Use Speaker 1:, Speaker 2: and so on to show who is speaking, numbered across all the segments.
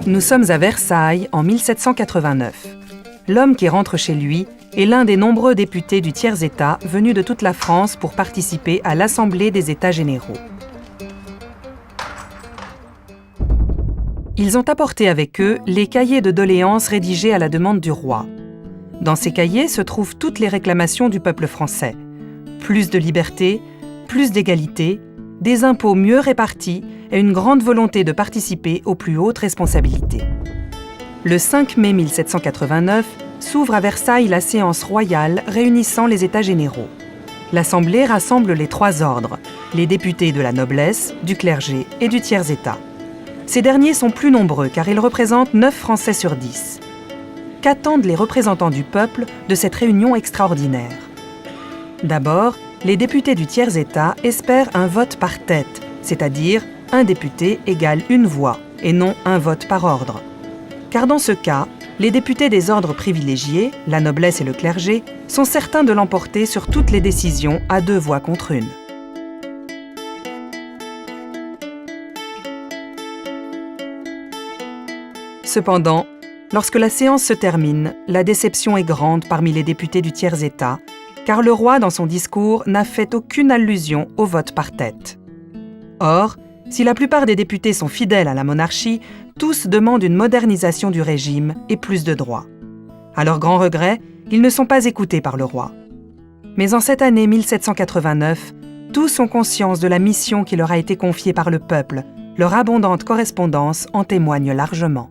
Speaker 1: Nous sommes à Versailles en 1789. L'homme qui rentre chez lui est l'un des nombreux députés du tiers-État venus de toute la France pour participer à l'Assemblée des États généraux. Ils ont apporté avec eux les cahiers de doléances rédigés à la demande du roi. Dans ces cahiers se trouvent toutes les réclamations du peuple français. Plus de liberté, plus d'égalité, des impôts mieux répartis et une grande volonté de participer aux plus hautes responsabilités. Le 5 mai 1789 s'ouvre à Versailles la séance royale réunissant les États généraux. L'Assemblée rassemble les trois ordres, les députés de la noblesse, du clergé et du tiers-État. Ces derniers sont plus nombreux car ils représentent 9 Français sur 10. Qu'attendent les représentants du peuple de cette réunion extraordinaire? D'abord, les députés du tiers-État espèrent un vote par tête, c'est-à-dire un député égale une voix, et non un vote par ordre. Car dans ce cas, les députés des ordres privilégiés, la noblesse et le clergé, sont certains de l'emporter sur toutes les décisions à 2 voix contre une. Cependant, lorsque la séance se termine, la déception est grande parmi les députés du tiers-État, car le roi, dans son discours, n'a fait aucune allusion au vote par tête. Or, si la plupart des députés sont fidèles à la monarchie, tous demandent une modernisation du régime et plus de droits. À leur grand regret, ils ne sont pas écoutés par le roi. Mais en cette année 1789, tous ont conscience de la mission qui leur a été confiée par le peuple. Leur abondante correspondance en témoigne largement.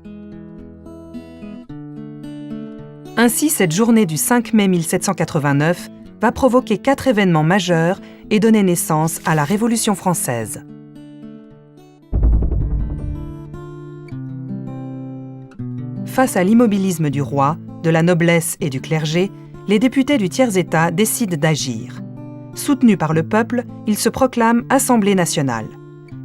Speaker 1: Ainsi, cette journée du 5 mai 1789 va provoquer 4 événements majeurs et donner naissance à la Révolution française. Face à l'immobilisme du roi, de la noblesse et du clergé, les députés du tiers-État décident d'agir. Soutenus par le peuple, ils se proclament Assemblée nationale.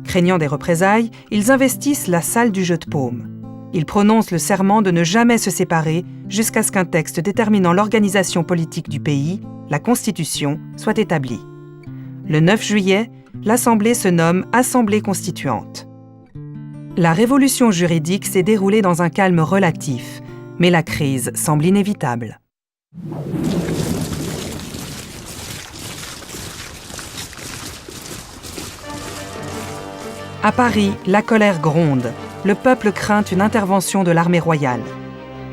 Speaker 1: Craignant des représailles, ils investissent la salle du jeu de paume. Ils prononcent le serment de ne jamais se séparer jusqu'à ce qu'un texte déterminant l'organisation politique du pays, la Constitution, soit établi. Le 9 juillet, l'Assemblée se nomme Assemblée constituante. La révolution juridique s'est déroulée dans un calme relatif, mais la crise semble inévitable. À Paris, la colère gronde. Le peuple craint une intervention de l'armée royale.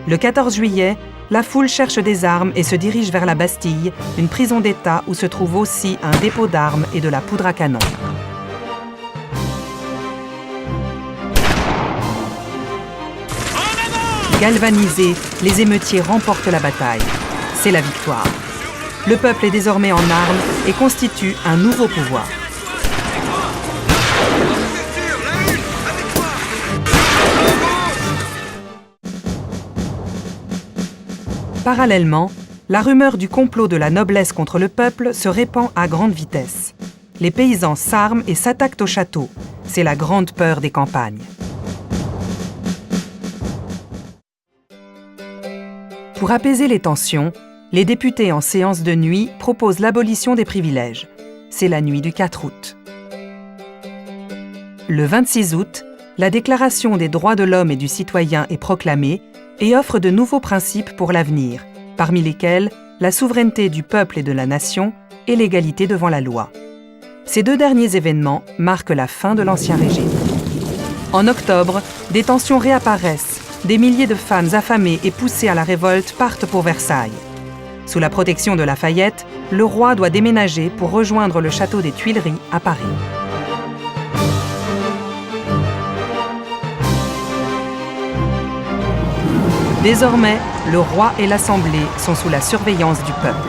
Speaker 1: Le 14 juillet, la foule cherche des armes et se dirige vers la Bastille, une prison d'État où se trouve aussi un dépôt d'armes et de la poudre à canon. Galvanisés, les émeutiers remportent la bataille. C'est la victoire. Le peuple est désormais en armes et constitue un nouveau pouvoir. Parallèlement, la rumeur du complot de la noblesse contre le peuple se répand à grande vitesse. Les paysans s'arment et s'attaquent au château. C'est la grande peur des campagnes. Pour apaiser les tensions, les députés en séance de nuit proposent l'abolition des privilèges. C'est la nuit du 4 août. Le 26 août, la Déclaration des droits de l'homme et du citoyen est proclamée et offre de nouveaux principes pour l'avenir, parmi lesquels la souveraineté du peuple et de la nation et l'égalité devant la loi. Ces 2 derniers événements marquent la fin de l'Ancien Régime. En octobre, des tensions réapparaissent. Des milliers de femmes affamées et poussées à la révolte partent pour Versailles. Sous la protection de Lafayette, le roi doit déménager pour rejoindre le château des Tuileries à Paris. Désormais, le roi et l'Assemblée sont sous la surveillance du peuple.